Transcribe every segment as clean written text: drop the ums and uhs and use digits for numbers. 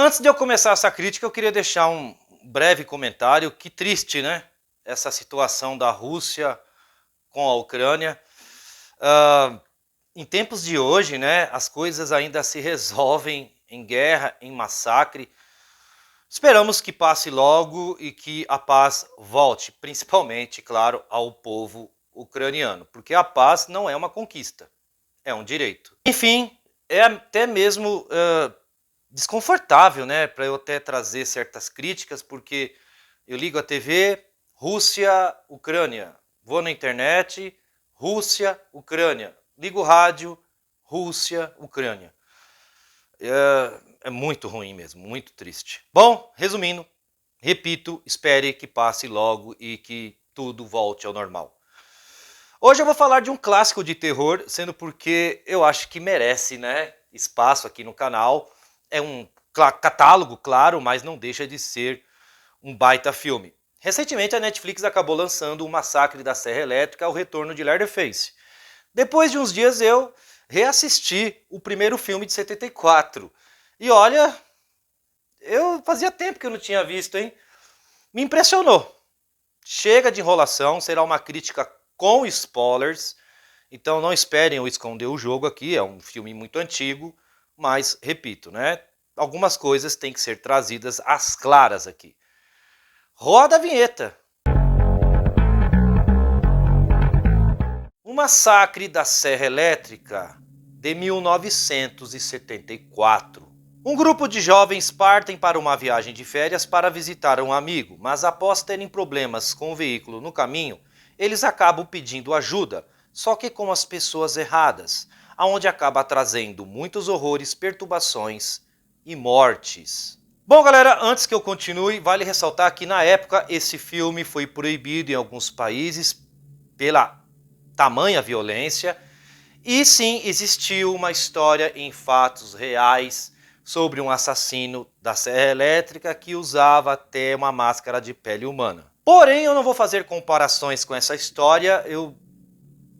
Antes de eu começar essa crítica, eu queria deixar um breve comentário. Que triste, né? Essa situação da Rússia com a Ucrânia. Em tempos de hoje, né, as coisas ainda se resolvem em guerra, em massacre. Esperamos que passe logo e que a paz volte, principalmente, claro, ao povo ucraniano, porque a paz não é uma conquista, é um direito. Enfim, é até mesmo desconfortável, né, para eu até trazer certas críticas, porque eu ligo a TV, Rússia, Ucrânia, vou na internet, Rússia, Ucrânia, ligo o rádio, Rússia, Ucrânia. É muito ruim mesmo, muito triste. Bom, resumindo, repito, espere que passe logo e que tudo volte ao normal. Hoje eu vou falar de um clássico de terror, sendo porque eu acho que merece, né, espaço aqui no canal. É um catálogo, claro, mas não deixa de ser um baita filme. Recentemente a Netflix acabou lançando O Massacre da Serra Elétrica, O Retorno de Leatherface. Depois de uns dias eu reassisti o primeiro filme de 74. E olha, eu fazia tempo que eu não tinha visto, hein? Me impressionou. Chega de enrolação, será uma crítica com spoilers. Então não esperem eu esconder o jogo aqui, é um filme muito antigo, mas repito, né? Algumas coisas têm que ser trazidas às claras aqui. Roda a vinheta. O Massacre da Serra Elétrica, de 1974. Um grupo de jovens partem para uma viagem de férias para visitar um amigo, mas após terem problemas com o veículo no caminho, eles acabam pedindo ajuda, só que com as pessoas erradas, aonde acaba trazendo muitos horrores, perturbações e mortes. Bom, galera, antes que eu continue, vale ressaltar que na época esse filme foi proibido em alguns países pela tamanha violência, e sim, existiu uma história em fatos reais sobre um assassino da Serra Elétrica que usava até uma máscara de pele humana. Porém, eu não vou fazer comparações com essa história, eu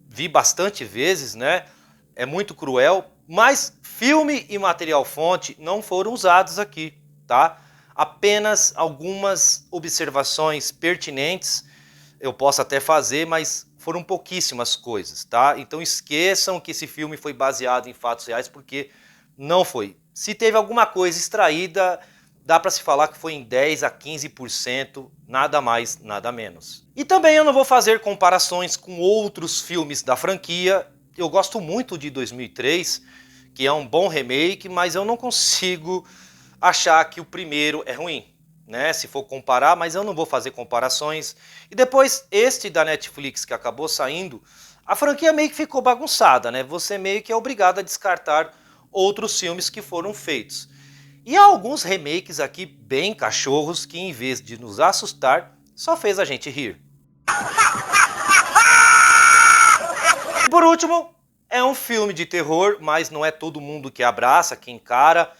vi bastante vezes, né? É muito cruel, mas filme e material fonte não foram usados aqui, tá? Apenas algumas observações pertinentes eu posso até fazer, mas foram pouquíssimas coisas, tá? Então esqueçam que esse filme foi baseado em fatos reais, porque não foi. Se teve alguma coisa extraída, dá para se falar que foi em 10 a 15%, nada mais, nada menos. E também eu não vou fazer comparações com outros filmes da franquia. Eu gosto muito de 2003, que é um bom remake, mas eu não consigo achar que o primeiro é ruim, né? Se for comparar, mas eu não vou fazer comparações. E depois este da Netflix que acabou saindo, a franquia meio que ficou bagunçada, né? Você meio que é obrigado a descartar outros filmes que foram feitos. E há alguns remakes aqui bem cachorros que em vez de nos assustar, só fez a gente rir. E por último, é um filme de terror, mas não é todo mundo que abraça, que encara.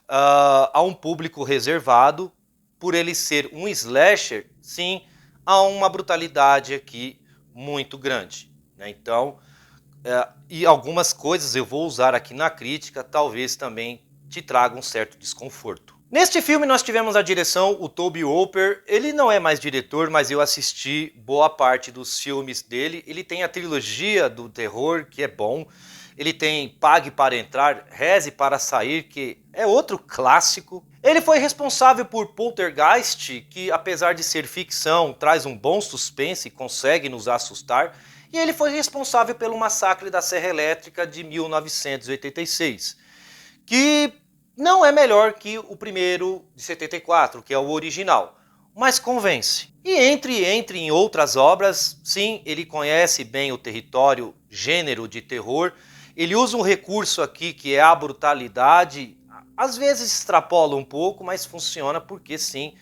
Há um público reservado. Por ele ser um slasher, sim, há uma brutalidade aqui muito grande, né? Então, e algumas coisas eu vou usar aqui na crítica, talvez também te traga um certo desconforto. Neste filme nós tivemos a direção, o Tobe Hooper. Ele não é mais diretor, mas eu assisti boa parte dos filmes dele. Ele tem a trilogia do terror, que é bom. Ele tem Pague para Entrar, Reze para Sair, que é outro clássico. Ele foi responsável por Poltergeist, que apesar de ser ficção, traz um bom suspense e consegue nos assustar. E ele foi responsável pelo Massacre da Serra Elétrica de 1986, que não é melhor que o primeiro de 74, que é o original, mas convence. E entre em outras obras, sim, ele conhece bem o território, gênero de terror. Ele usa um recurso aqui que é a brutalidade, às vezes extrapola um pouco, mas funciona porque sim,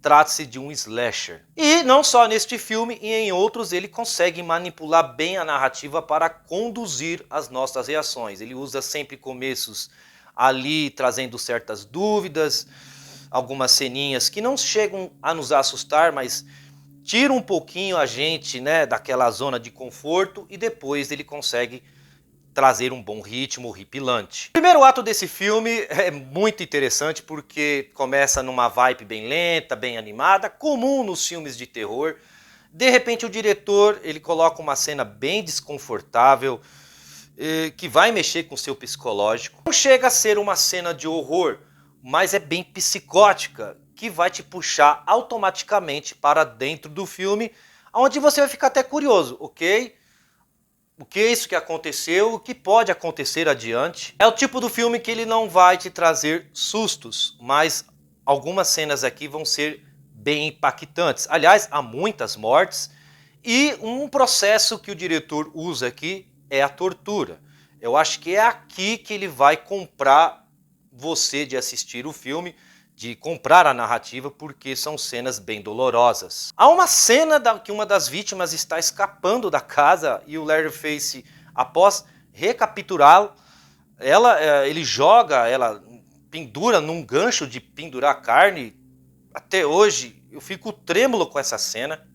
trata-se de um slasher. E não só neste filme, e em outros ele consegue manipular bem a narrativa para conduzir as nossas reações. Ele usa sempre começos ali trazendo certas dúvidas, algumas ceninhas que não chegam a nos assustar, mas tira um pouquinho a gente, né, daquela zona de conforto, e depois ele consegue trazer um bom ritmo horripilante. O primeiro ato desse filme é muito interessante porque começa numa vibe bem lenta, bem animada, comum nos filmes de terror. De repente o diretor ele coloca uma cena bem desconfortável, que vai mexer com o seu psicológico. Não chega a ser uma cena de horror, mas é bem psicótica, que vai te puxar automaticamente para dentro do filme, onde você vai ficar até curioso, ok? O que é isso que aconteceu, o que pode acontecer adiante. É o tipo do filme que ele não vai te trazer sustos, mas algumas cenas aqui vão ser bem impactantes. Aliás, há muitas mortes e um processo que o diretor usa aqui é a tortura. Eu acho que é aqui que ele vai comprar você de assistir o filme, de comprar a narrativa, porque são cenas bem dolorosas. Há uma cena que uma das vítimas está escapando da casa e o Leatherface, após recapturá-lo, ele joga, ela pendura num gancho de pendurar carne. Até hoje eu fico trêmulo com essa cena.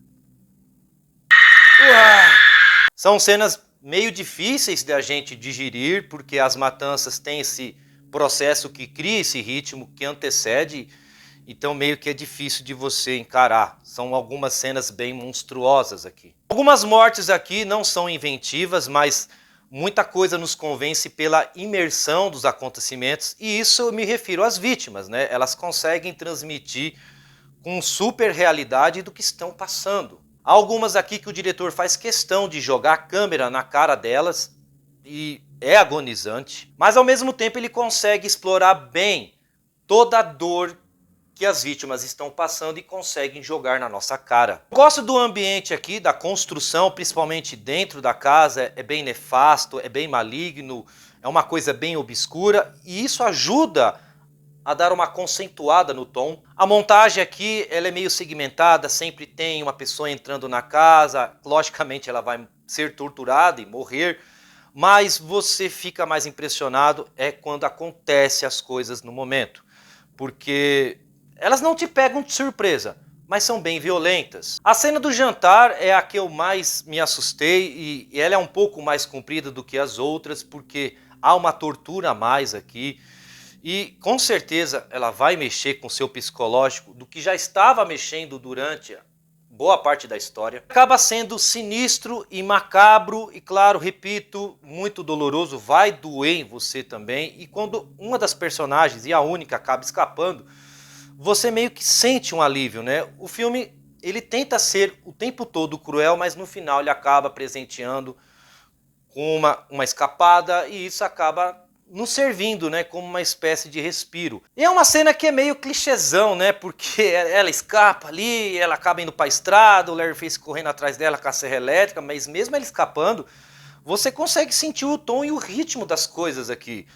São cenas meio difíceis de a gente digerir, porque as matanças têm esse processo que cria esse ritmo que antecede, então meio que é difícil de você encarar. São algumas cenas bem monstruosas aqui. Algumas mortes aqui não são inventivas, mas muita coisa nos convence pela imersão dos acontecimentos, e isso eu me refiro às vítimas, né? Elas conseguem transmitir com super realidade do que estão passando. Há algumas aqui que o diretor faz questão de jogar a câmera na cara delas e é agonizante, mas ao mesmo tempo ele consegue explorar bem toda a dor que as vítimas estão passando e conseguem jogar na nossa cara. Eu gosto do ambiente aqui, da construção, principalmente dentro da casa, é bem nefasto, é bem maligno, é uma coisa bem obscura e isso ajuda a dar uma acentuada no tom. A montagem aqui ela é meio segmentada, sempre tem uma pessoa entrando na casa, logicamente ela vai ser torturada e morrer, mas você fica mais impressionado quando acontecem as coisas no momento, porque elas não te pegam de surpresa, mas são bem violentas. A cena do jantar é a que eu mais me assustei e ela é um pouco mais comprida do que as outras, porque há uma tortura a mais aqui. E com certeza ela vai mexer com o seu psicológico do que já estava mexendo durante boa parte da história. Acaba sendo sinistro e macabro e, claro, repito, muito doloroso, vai doer em você também. E quando uma das personagens, e a única, acaba escapando, você meio que sente um alívio, né? O filme ele tenta ser o tempo todo cruel, mas no final ele acaba presenteando com uma escapada e isso acaba nos servindo, né, como uma espécie de respiro. E é uma cena que é meio clichêzão, né, porque ela escapa ali, ela acaba indo para a estrada, o Leatherface correndo atrás dela com a serra elétrica, mas mesmo ela escapando, você consegue sentir o tom e o ritmo das coisas aqui.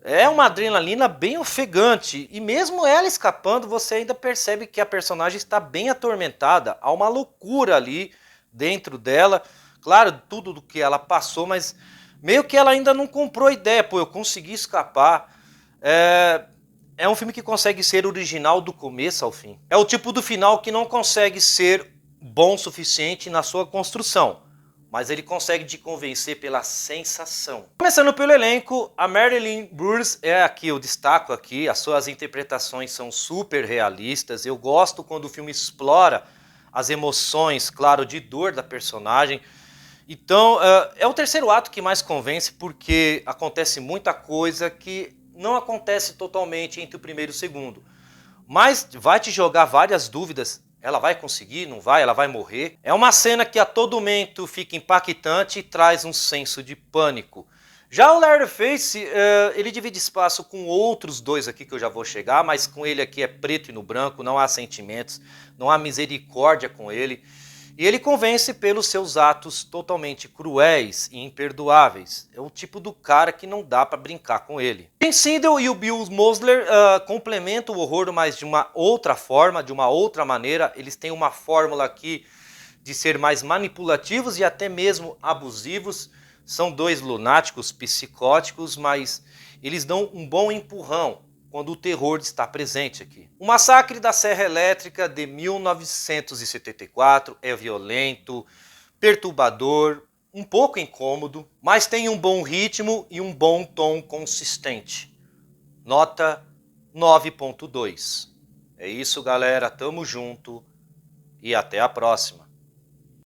É uma adrenalina bem ofegante e mesmo ela escapando, você ainda percebe que a personagem está bem atormentada, há uma loucura ali dentro dela. Claro, tudo do que ela passou, mas meio que ela ainda não comprou a ideia, pô, eu consegui escapar. É um filme que consegue ser original do começo ao fim. É o tipo do final que não consegue ser bom o suficiente na sua construção, mas ele consegue te convencer pela sensação. Começando pelo elenco, a Marilyn Bruce é aqui, eu destaco aqui, as suas interpretações são super realistas. Eu gosto quando o filme explora as emoções, claro, de dor da personagem. Então, é o terceiro ato que mais convence, porque acontece muita coisa que não acontece totalmente entre o primeiro e o segundo. Mas vai te jogar várias dúvidas. Ela vai conseguir? Não vai? Ela vai morrer? É uma cena que a todo momento fica impactante e traz um senso de pânico. Já o Leatherface, ele divide espaço com outros dois aqui que eu já vou chegar, mas com ele aqui é preto e no branco, não há sentimentos, não há misericórdia com ele. E ele convence pelos seus atos totalmente cruéis e imperdoáveis. É o tipo do cara que não dá para brincar com ele. Ben Sindel e o Bill Moseley complementam o horror, mas de uma outra forma, de uma outra maneira. Eles têm uma fórmula aqui de ser mais manipulativos e até mesmo abusivos. São dois lunáticos psicóticos, mas eles dão um bom empurrão quando o terror está presente aqui. O Massacre da Serra Elétrica de 1974 é violento, perturbador, um pouco incômodo, mas tem um bom ritmo e um bom tom consistente. Nota 9.2. É isso, galera. Tamo junto e até a próxima.